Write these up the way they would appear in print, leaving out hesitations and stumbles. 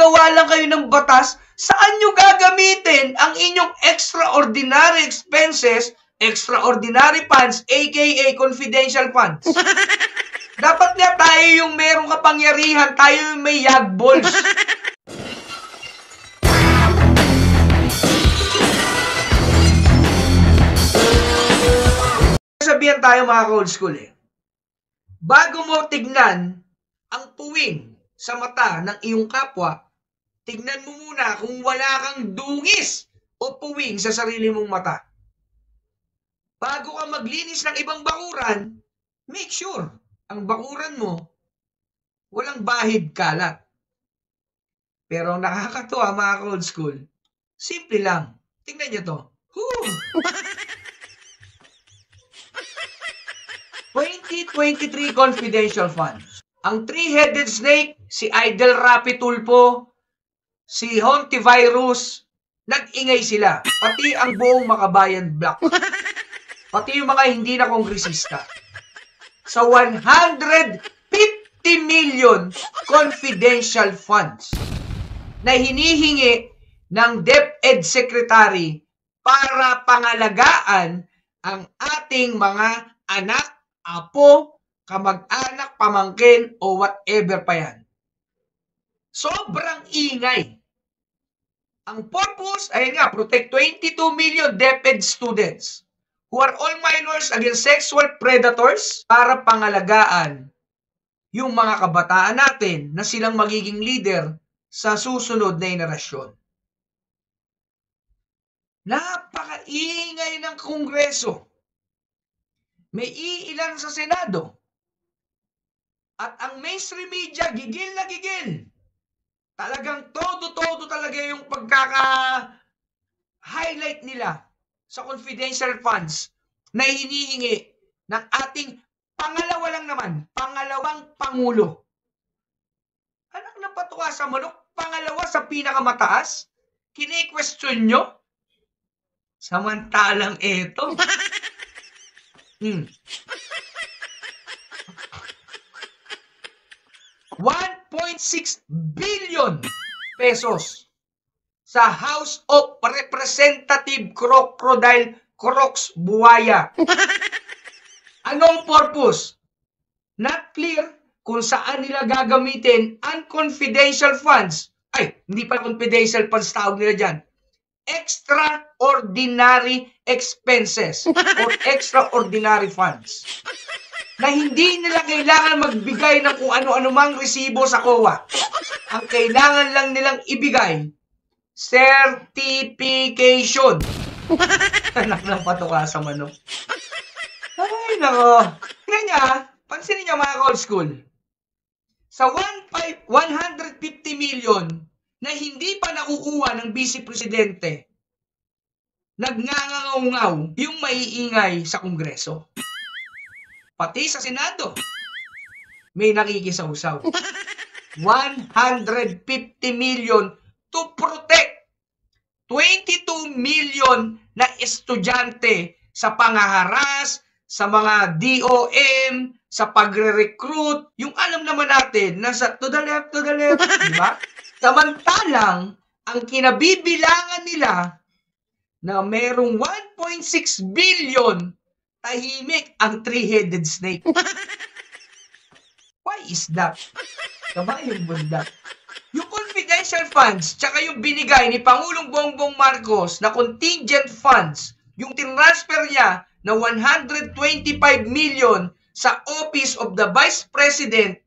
gumawa lang kayo ng batas, saan nyo gagamitin ang inyong extraordinary expenses, extraordinary funds, aka confidential funds? Dapat nga tayo yung merong kapangyarihan, tayo yung may yagballs. Sabihan tayo mga ka-old school bago mo tignan ang puwing sa mata ng iyong kapwa, tignan mo muna kung wala kang dungis o puwing sa sarili mong mata. Bago ka maglinis ng ibang bakuran, make sure ang bakuran mo walang bahid kalat. Pero nakakatuwa mga ka-old school, simple lang. Tignan nyo to. 2023 confidential funds. Ang three-headed snake, si Idol Rapi Tulfo, si Hontivirus, nag-ingay sila. Pati ang buong Makabayan Block. Pati yung mga hindi na kongresista. Sa 150 million confidential funds na hinihingi ng DepEd Secretary para pangalagaan ang ating mga anak, apo, kamag-anak, pamangkin, o whatever pa yan. Sobrang ingay. Ang purpose, ayun nga, protect 22 million DepEd students who are all minors against sexual predators para pangalagaan yung mga kabataan natin na silang magiging leader sa susunod na henerasyon. Napakaingay ng Kongreso. May iilan sa Senado. At ang mainstream media, gigil na gigil. Talagang todo-todo talaga yung pagkaka-highlight nila sa confidential funds na hinihingi ng ating pangalawang Pangulo. Anak na patuwa sa manok, pangalawa sa pinakamataas? Kini-question nyo? Samantalang ito. 1.6 billion pesos sa House of Representative Crocodile Crocs Buhaya. Anong purpose? Not clear kung saan nila gagamitin ang confidential funds. Ay, hindi pa confidential funds tawag nila dyan. Extraordinary expenses or extraordinary funds na hindi nila kailangan magbigay ng kung ano-ano mang resibo sa COA. Ang kailangan lang nilang ibigay, certification. Anak ng patuka sa manok. Ay, nako. Tingnan niya, pansinin niyo mga ka-old school. Sa 150 million na hindi pa nakukuha ng Vice Presidente, nagngangangaw yung maiingay sa Kongreso. Pati sa Senado, may nakikisaw-saw. 150 million to protect 22 million na estudyante sa pangaharas, sa mga DOM, sa pagre-recruit, yung alam naman natin, nasa to the left, di ba? Samantalang, ang kinabibilangan nila na merong 1.6 billion, tahimik ang three-headed snake. Why is that? Kabayong bunda. Yung confidential funds, tsaka yung binigay ni Pangulong Bongbong Marcos na contingent funds, yung tinransfer niya na 125 million sa Office of the Vice President,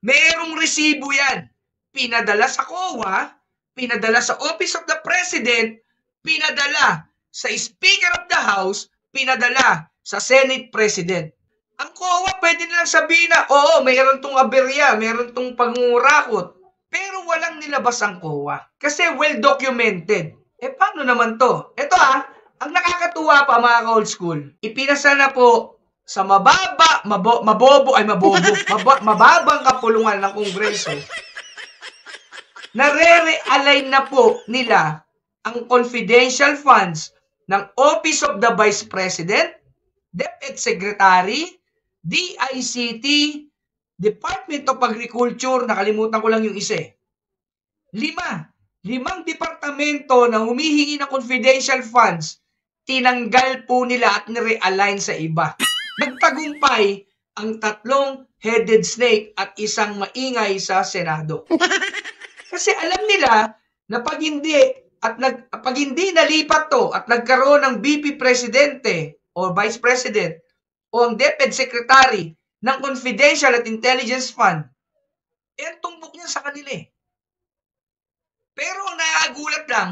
merong resibo yan. Pinadala sa COA, pinadala sa Office of the President, pinadala sa Speaker of the House, pinadala sa Senate President. Ang COA pwede nilang sabihin na, oo, mayroon tong aberya, mayroon tong pangungurakot. Pero walang nilabas ang COA. Kasi well-documented. Paano naman to? Ito ang nakakatuwa pa mga ka-old school. Ipinasa na po sa mababang kapulungan ng Kongreso. Nare-realign na po nila ang confidential funds ng Office of the Vice President, DepEd Secretary, DICT, Department of Agriculture, nakalimutan ko lang yung isa Limang departamento na humihingi ng confidential funds, tinanggal po nila at nirealign sa iba. Nagtagumpay ang 3 headed snake at isang maingay sa Senado. Kasi alam nila na pag hindi nalipat to at nagkaroon ng VP Presidente o Vice President o ang DepEd Secretary ng Confidential at Intelligence Fund, tumbok niya sa kanila eh. Pero ang naagulat lang,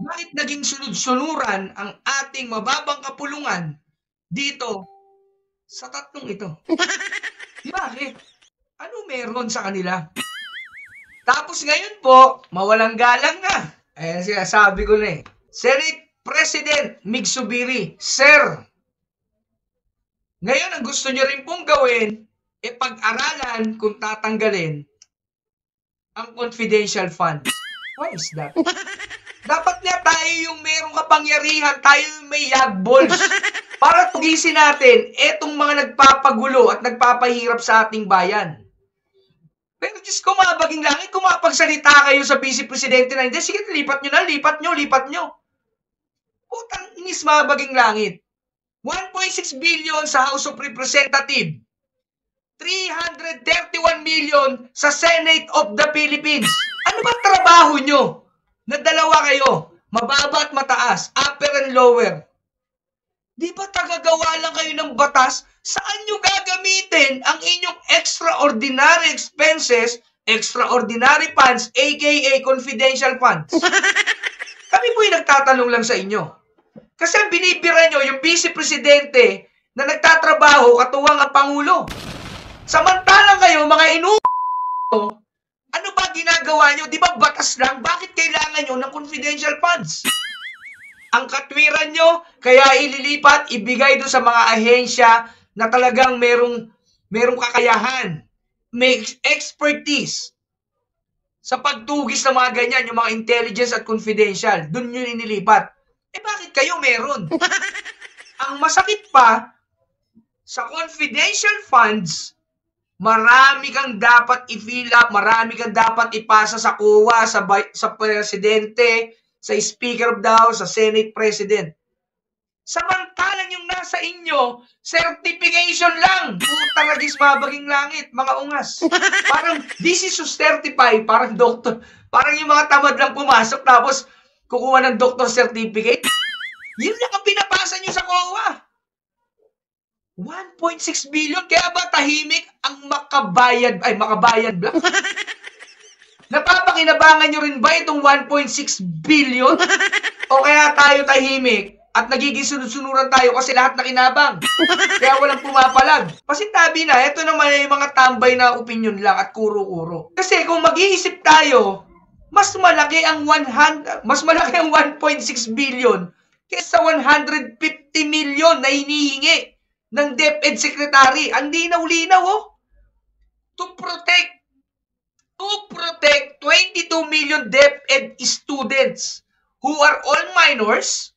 bakit naging sunod-sunuran ang ating mababang kapulungan dito sa 3 ito? Bakit? Ano meron sa kanila? Tapos ngayon po, mawalang galang na. Ayan sinasabi ko na eh. Senate President Mig Zubiri, Sir, ngayon ang gusto nyo rin pong gawin, pag-aralan kung tatanggalin ang confidential funds. Why is that? Dapat nga tayo yung merong kapangyarihan, tayo yung may yagballs. Para tugisin natin etong mga nagpapagulo at nagpapahirap sa ating bayan. Pero Diyos ko, mabaging langit, kung mapagsalita kayo sa Vice Presidente na hindi, sige, lipat nyo. Putang inis, mabaging langit. 1.6 billion sa House of Representatives. 331 million sa Senate of the Philippines. Ano ba trabaho nyo? Na dalawa kayo, mababa at mataas, upper and lower. Di ba tagagawa lang kayo ng batas? Saan nyo gagamitin ang inyong extraordinary expenses, extraordinary funds, aka confidential funds? Kami po yung nagtatanong lang sa inyo. Kasi binibira nyo yung Vice Presidente na nagtatrabaho katuwang ang Pangulo. Samantalang kayo, mga ano ba ginagawa nyo? Di ba batas lang? Bakit kailangan nyo ng confidential funds? Ang katwiran nyo, kaya ililipat, ibigay doon sa mga ahensya na talagang merong kakayahan, may expertise sa pagtugis ng mga ganyan, yung mga intelligence at confidential. Doon nyo inilipat. Bakit kayo meron? Ang masakit pa, sa confidential funds, marami kang dapat i-fill up, marami kang dapat ipasa sa COA, sa Presidente, sa Speaker of the House, sa Senate President. Samantalang yung nasa inyo, certification lang. Putang agis mabaging langit, mga ungas. Parang, this is to certify, parang doctor. Parang yung mga tamad lang pumasok, tapos kukuha ng doctor certificate. Yun lang ang pinapasa nyo sa COA. 1.6 billion, kaya ba tahimik ang makabayan black? Napapakinabangan nyo rin ba itong 1.6 billion? O kaya tayo tahimik at nagiging sunod-sunuran tayo kasi lahat nakinabang? Kaya walang pumapalag. Pasintabi na, ito naman ay mga tambay na opinion lang at kuro-kuro. Kasi kung mag-iisip tayo, mas malaki ang 1.6 billion kaysa 150 million na hinihingi ng DepEd Secretary. Ang linaw-linaw, oh. To protect 22 million DepEd students who are all minors,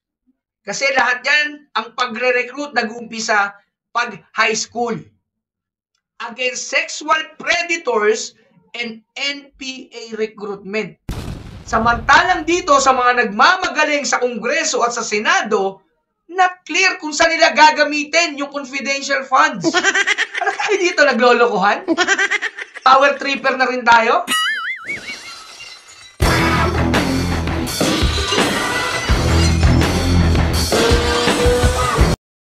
kasi lahat yan, ang pagre-recruit nag-uumpisa pag high school, against sexual predators and NPA recruitment. Samantalang dito sa mga nagmamagaling sa Kongreso at sa Senado, not clear kung saan nila gagamitin yung confidential funds. Ano tayo dito, naglolokohan? Power tripper na rin tayo?